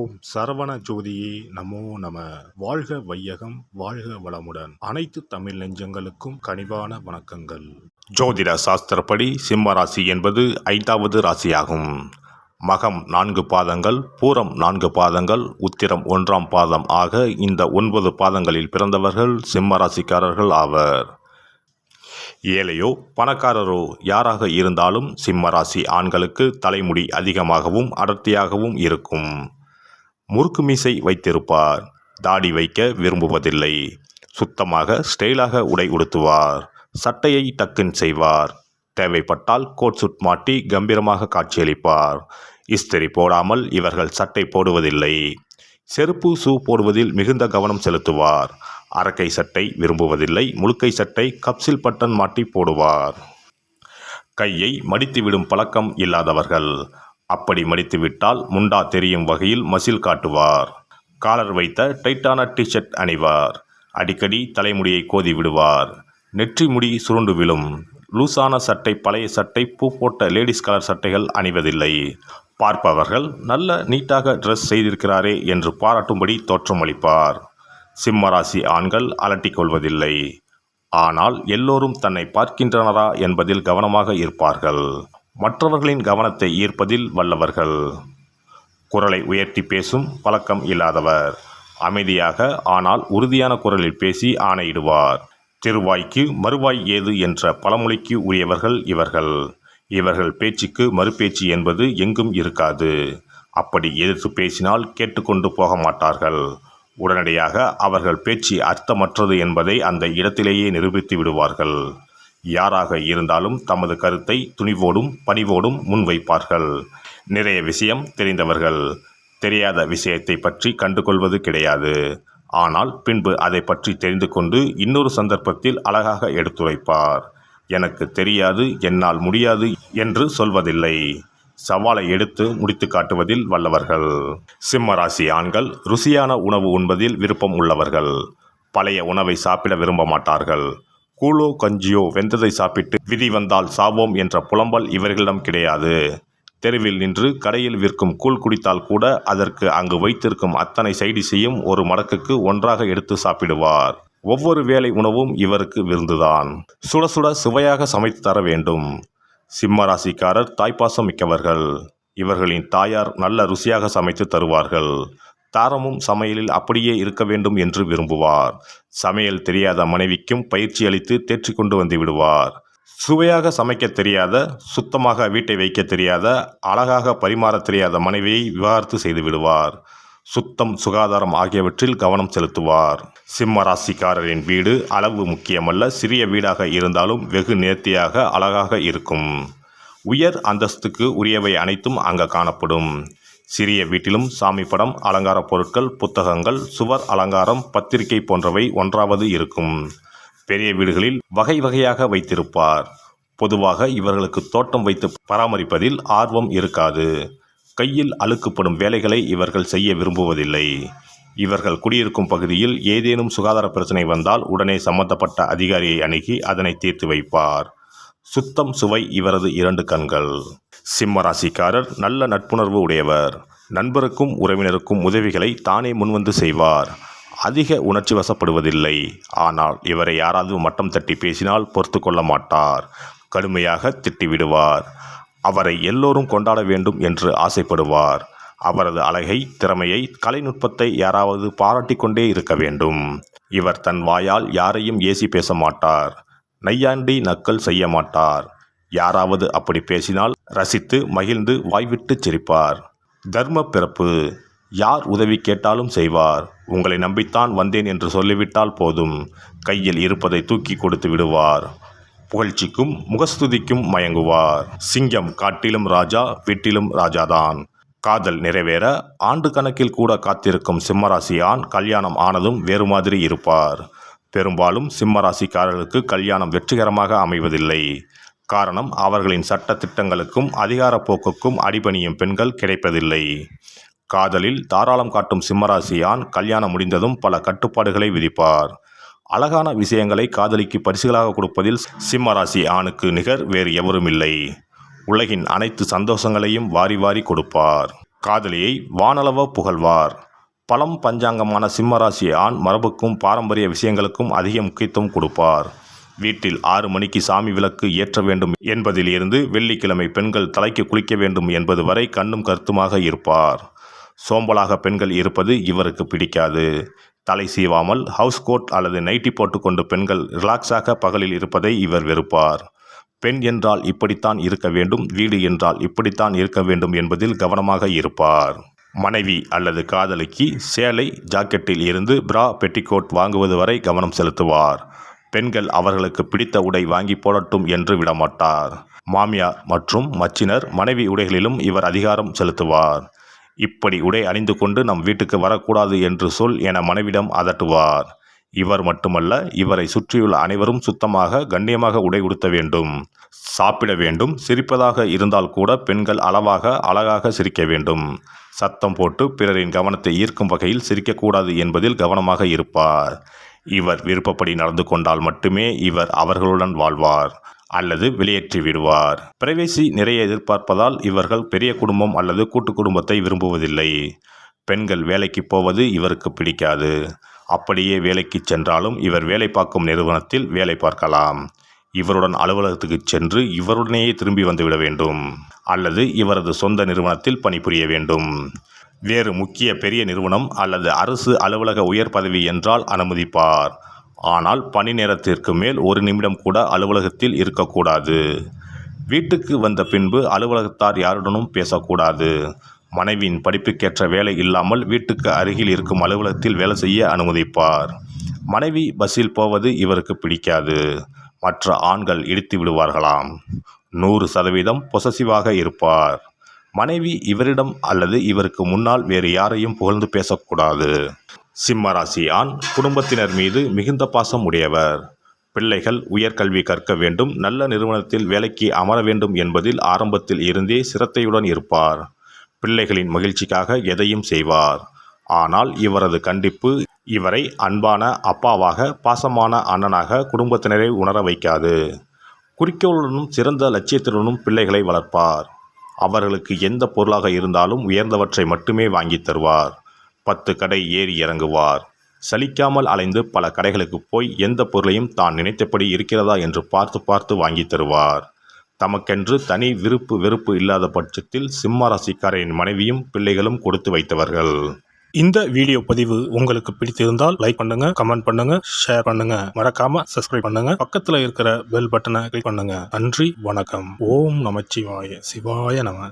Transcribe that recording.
ஓம் சரவண ஜோதியே நமோ நம. வாழ்க வையகம், வாழ்க வளமுடன். அனைத்து தமிழ் நெஞ்சங்களுக்கும் கனிவான வணக்கங்கள். ஜோதிட சாஸ்திரப்படி சிம்ம ராசி என்பது 5வது ராசியாகும். மகம் 4 பாதங்கள், பூரம் 4 பாதங்கள், உத்திரம் 1ஆம் பாதம் ஆக இந்த 9 பாதங்களில் பிறந்தவர்கள் சிம்ம ராசிக்காரர்கள் ஆவர். ஏழையோ பணக்காரரோ யாராக இருந்தாலும் சிம்ம ராசி ஆண்களுக்கு தலைமுடி அதிகமாகவும் அடர்த்தியாகவும் இருக்கும். முறுக்கு மீசை வைத்திருப்பார். தாடி வைக்க விரும்புவதில்லை. சுத்தமாக ஸ்டைலாக உடை உடுத்துவார். சட்டையை டக்குன் செய்வார். தேவைப்பட்டால் கோட் சூட் மாட்டி கம்பீரமாக காட்சியளிப்பார். இஸ்திரி போடாமல் இவர்கள் சட்டை போடுவதில்லை. செருப்பு ஷூ போடுவதில் மிகுந்த கவனம் செலுத்துவார். அரக்கை சட்டை விரும்புவதில்லை. முழுக்கை சட்டை கப்சில் பட்டன் மாட்டி போடுவார். கையை மடித்துவிடும் பழக்கம் இல்லாதவர்கள். அப்படி மடித்துவிட்டால் முண்டா தெரியும் வகையில் மசில் காட்டுவார். காலர் வைத்த டைட்டான டிஷர்ட் அணிவார். அடிக்கடி தலைமுடியை கோதி விடுவார். நெற்றி முடி சுருண்டு விழும். லூசான சட்டை, பழைய சட்டை, பூ போட்ட லேடிஸ் கலர் சட்டைகள் அணிவதில்லை. பார்ப்பவர்கள் நல்ல நீட்டாக ட்ரெஸ் செய்திருக்கிறாரே என்று பாராட்டும்படி தோற்றமளிப்பார். சிம்மராசி ஆண்கள் அலட்டிக் கொள்வதில்லை. ஆனால் எல்லோரும் தன்னை பார்க்கின்றனரா என்பதில் கவனமாக இருப்பார்கள். மற்றவர்களின் கவனத்தை ஈர்ப்பதில் வல்லவர்கள். குரலை உயர்த்தி பேசும் பழக்கம் இல்லாதவர். அமைதியாக ஆனால் உறுதியான குரலில் பேசி ஆணையிடுவார். திருவாய்க்கு மறுவாய் ஏது என்ற பழமொழிக்கு உரியவர்கள் இவர்கள். இவர்கள் பேச்சுக்கு மறுபேச்சு என்பது எங்கும் இருக்காது. அப்படி எதிர்த்து பேசினால் கேட்டுக்கொண்டு போக மாட்டார்கள். உடனடியாக அவர்கள் பேச்சு அர்த்தமற்றது என்பதை அந்த இடத்திலேயே நிரூபித்து விடுவார்கள். யாராக இருந்தாலும் தமது கருத்தை துணிவோடும் பணிவோடும் முன்வைப்பார்கள். நிறைய விஷயம் தெரிந்தவர்கள். தெரியாத விஷயத்தை பற்றி கண்டுகொள்வது கிடையாது. ஆனால் பின்பு அதை பற்றி தெரிந்து கொண்டு இன்னொரு சந்தர்ப்பத்தில் அழகாக எடுத்துரைப்பார். எனக்கு தெரியாது, என்னால் முடியாது என்று சொல்வதில்லை. சவாலை எடுத்து முடித்து காட்டுவதில் வல்லவர்கள். சிம்மராசி ஆண்கள் ருசியான உணவு உண்பதில் விருப்பம் உள்ளவர்கள். பழைய உணவை சாப்பிட விரும்ப மாட்டார்கள். கூழோ கஞ்சியோ வெந்ததை சாப்பிட்டு விதி வந்தால் சாவோம் என்ற புலம்பல் இவர்களிடம் கிடையாது. தெருவில் நின்று கடையில் விற்கும் கூழ் குடித்தால் கூட அதற்கு அங்கு வைத்திருக்கும் அத்தனை சைடிஷையும் ஒரு மடக்குக்கு ஒன்றாக எடுத்து சாப்பிடுவார். ஒவ்வொரு வேளை உணவும் இவருக்கு விருந்துதான். சுட சுட சுவையாக சமைத்து தர வேண்டும். சிம்மராசிக்காரர் தாய்ப்பாசம் மிக்கவர்கள். இவர்களின் தாயார் நல்ல ருசியாக சமைத்து தருவார்கள். தாரமும் சமையலில் அப்படியே இருக்க வேண்டும் என்று விரும்புவார். சமையல் தெரியாத மனைவிக்கும் பயிற்சி அளித்து தேற்றி கொண்டு வந்து விடுவார். சுவையாக சமைக்க தெரியாத, சுத்தமாக வீட்டை வைக்க தெரியாத, அழகாக பரிமாற தெரியாத மனைவியை விவாகரத்து செய்து விடுவார். சுத்தம், சுகாதாரம் ஆகியவற்றில் கவனம் செலுத்துவார். சிம்ம ராசிக்காரரின் வீடு அளவு முக்கியமல்ல. சிறிய வீடாக இருந்தாலும் வெகு நேர்த்தியாக அழகாக இருக்கும். உயர் அந்தஸ்துக்கு உரியவை அனைத்தும் அங்கு காணப்படும். சிறிய வீட்டிலும் சாமி படம், அலங்கார பொருட்கள், புத்தகங்கள், சுவர் அலங்காரம், பத்திரிகை போன்றவை ஒன்றாவது இருக்கும். பெரிய வீடுகளில் வகை வகையாக வைத்திருப்பார். பொதுவாக இவர்களுக்கு தோட்டம் வைத்து பராமரிப்பதில் ஆர்வம் இருக்காது. கையில் அழுக்குப்படும் வேலைகளை இவர்கள் செய்ய விரும்புவதில்லை. இவர்கள் குடியிருக்கும் பகுதியில் ஏதேனும் சுகாதார பிரச்சனை வந்தால் உடனே சம்பந்தப்பட்ட அதிகாரியை அணுகி அதனை தீர்த்து வைப்பார். சுத்தம், சுவை இவரது 2 கண்கள். சிம்ம ராசிக்காரர் நல்ல நட்புணர்வு உடையவர். நண்பருக்கும் உறவினருக்கும் உதவிகளை தானே முன்வந்து செய்வார். அதிக உணர்ச்சி வசப்படுவதில்லை. ஆனால் இவரை யாராவது மட்டம் தட்டி பேசினால் பொறுத்து கொள்ள மாட்டார். கடுமையாக திட்டிவிடுவார். அவரை எல்லோரும் கொண்டாட வேண்டும் என்று ஆசைப்படுவார். அவரது அழகை, திறமையை, கலைநுட்பத்தை யாராவது பாராட்டி கொண்டே இருக்க வேண்டும். இவர் தன் வாயால் யாரையும் ஏசி பேச மாட்டார். நையாண்டி நக்கல் செய்ய மாட்டார். யாராவது அப்படி பேசினால் ரசித்து மகிழ்ந்து வாய்விட்டு சிரிப்பார். தர்ம பிறப்பு. யார் உதவி கேட்டாலும் செய்வார். உங்களை நம்பித்தான் வந்தேன் என்று சொல்லிவிட்டால் போதும். கையில் இருப்பதை தூக்கி கொடுத்து விடுவார். புகழ்ச்சிக்கும் முகஸ்துதிக்கும் மயங்குவார். சிங்கம் காட்டிலும் ராஜா, வீட்டிலும் ராஜாதான். காதல் நிறைவேற ஆண்டு கணக்கில் கூட காத்திருக்கும் சிம்மராசி ஆண் கல்யாணம் ஆனதும் வேறு மாதிரி இருப்பார். பெரும்பாலும் சிம்மராசிக்காரர்களுக்கு கல்யாணம் வெற்றிகரமாக அமைவதில்லை. காரணம், அவர்களின் சட்ட திட்டங்களுக்கும் அதிகார போக்குக்கும் அடிபணியும் பெண்கள் கிடைப்பதில்லை. காதலில் தாராளம் காட்டும் சிம்மராசி ஆண் கல்யாணம் முடிந்ததும் பல கட்டுப்பாடுகளை விதிப்பார். அழகான விஷயங்களை காதலிக்கு பரிசுகளாக கொடுப்பதில் சிம்மராசி ஆணுக்கு நிகர் வேறு எவரும் இல்லை. உலகின் அனைத்து சந்தோஷங்களையும் வாரி வாரி கொடுப்பார். காதலியை வானளவ புகழ்வார். பலம் பஞ்சாங்கமான சிம்மராசி ஆண் மரபுக்கும் பாரம்பரிய விஷயங்களுக்கும் அதிக முக்கியத்துவம் கொடுப்பார். வீட்டில் 6 மணிக்கு சாமி விளக்கு ஏற்ற வேண்டும் என்பதில் இருந்து வெள்ளிக்கிழமை பெண்கள் தலைக்கு குளிக்க வேண்டும் என்பது வரை கண்ணும் கருத்துமாக இருப்பார். சோம்பலாக பெண்கள் இருப்பது இவருக்கு பிடிக்காது. தலை சீவாமல் ஹவுஸ் கோட் அல்லது நைட்டி போட்டுக்கொண்டு பெண்கள் ரிலாக்ஸாக பகலில் இருப்பதை இவர் வெறுப்பார். பெண் என்றால் இப்படித்தான் இருக்க வேண்டும், வீடு என்றால் இப்படித்தான் இருக்க வேண்டும் என்பதில் கவனமாக இருப்பார். மனைவி அல்லது காதலிக்கு சேலை, ஜாக்கெட்டில் இருந்து பிரா, பெட்டிகோட் வாங்குவது வரை கவனம் செலுத்துவார். பெண்கள் அவர்களுக்கு பிடித்த உடை வாங்கி போடட்டும் என்று விடமாட்டார். மாமியார் மற்றும் மச்சினர் மனைவி உடைகளிலும் இவர் அதிகாரம் செலுத்துவார். இப்படி உடை அணிந்து கொண்டு நம் வீட்டுக்கு வரக்கூடாது என்று சொல் என மனைவிடம் அதட்டுவார். இவர் மட்டுமல்ல, இவரை சுற்றியுள்ள அனைவரும் சுத்தமாக கண்ணியமாக உடை உடுத்த வேண்டும், சாப்பிட வேண்டும். சிரிப்பதாக இருந்தால் கூட பெண்கள் அளவாக அழகாக சிரிக்க வேண்டும். சத்தம் போட்டு பிறரின் கவனத்தை ஈர்க்கும் வகையில் சிரிக்கக்கூடாது என்பதில் கவனமாக இருப்பார். இவர் விருப்பப்படி நடந்து கொண்டால் மட்டுமே இவர் அவர்களுடன் வாழ்வார் அல்லது வெளியேற்றி விடுவார். பிரைவசி நிறைய எதிர்பார்ப்பதால் இவர்கள் பெரிய குடும்பம் அல்லது கூட்டு குடும்பத்தை விரும்புவதில்லை. பெண்கள் வேலைக்கு போவது இவருக்கு பிடிக்காது. அப்படியே வேலைக்கு சென்றாலும் இவர் வேலை பார்க்கும் நிறுவனத்தில் வேலை பார்க்கலாம். இவருடன் அலுவலகத்துக்கு சென்று இவருடனேயே திரும்பி வந்துவிட வேண்டும் அல்லது இவரது சொந்த நிறுவனத்தில் பணிபுரிய வேண்டும். வேறு முக்கிய பெரிய நிறுவனம் அல்லது அரசு அலுவலக உயர் பதவி என்றால் அனுமதிப்பார். ஆனால் பணி நேரத்திற்கு மேல் 1 நிமிடம் கூட அலுவலகத்தில் இருக்கக்கூடாது. வீட்டுக்கு வந்த பின்பு அலுவலகத்தார் யாருடனும் பேசக்கூடாது. மனைவியின் படிப்புக்கேற்ற வேலை இல்லாமல் வீட்டுக்கு அருகில் இருக்கும் அலுவலகத்தில் வேலை செய்ய அனுமதிப்பார். மனைவி பஸ்ஸில் போவது இவருக்கு பிடிக்காது. மற்ற ஆண்கள் இடித்து விடுவார்களாம். 100% பொசசிவாக இருப்பார். மனைவி இவரிடம் அல்லது இவருக்கு முன்னால் வேறு யாரையும் புகழ்ந்து பேசக்கூடாது. சிம்மராசி ஆண் குடும்பத்தினர் மீது மிகுந்த பாசம் உடையவர். பிள்ளைகள் உயர்கல்வி கற்க வேண்டும், நல்ல நிறுவனத்தில் வேலைக்கு அமர வேண்டும் என்பதில் ஆரம்பத்தில் இருந்தே சிரத்தையுடன் இருப்பார். பிள்ளைகளின் மகிழ்ச்சிக்காக எதையும் செய்வார். ஆனால் இவரது கண்டிப்பு இவரை அன்பான அப்பாவாக, பாசமான அண்ணனாக குடும்பத்தினரை உணர வைக்காது. குறிக்கோளுடனும் சிறந்த லட்சியத்துடனும் பிள்ளைகளை வளர்ப்பார். அவர்களுக்கு எந்த பொருளாக இருந்தாலும் உயர்ந்தவற்றை மட்டுமே வாங்கி தருவார். 10 கடை ஏறி இறங்குவார். சலிக்காமல் அலைந்து பல கடைகளுக்கு போய் எந்த பொருளையும் தான் நினைத்தபடி இருக்கிறதா என்று பார்த்து பார்த்து வாங்கி தருவார். தமக்கென்று தனி விருப்பு வெறுப்பு இல்லாத பட்சத்தில் சிம்ம ராசிக்காரரின் மனைவியும் பிள்ளைகளும் கொடுத்து வைத்தவர்கள். இந்த வீடியோ பதிவு உங்களுக்கு பிடித்திருந்தால் லைக் பண்ணுங்க, கமெண்ட் பண்ணுங்க, ஷேர் பண்ணுங்க, மறக்காம சப்ஸ்கிரைப் பண்ணுங்க. பக்கத்துல இருக்கிற பெல் பட்டனை கிளிக் பண்ணுங்க. நன்றி, வணக்கம். ஓம் நமச்சிவாய, சிவாய நம.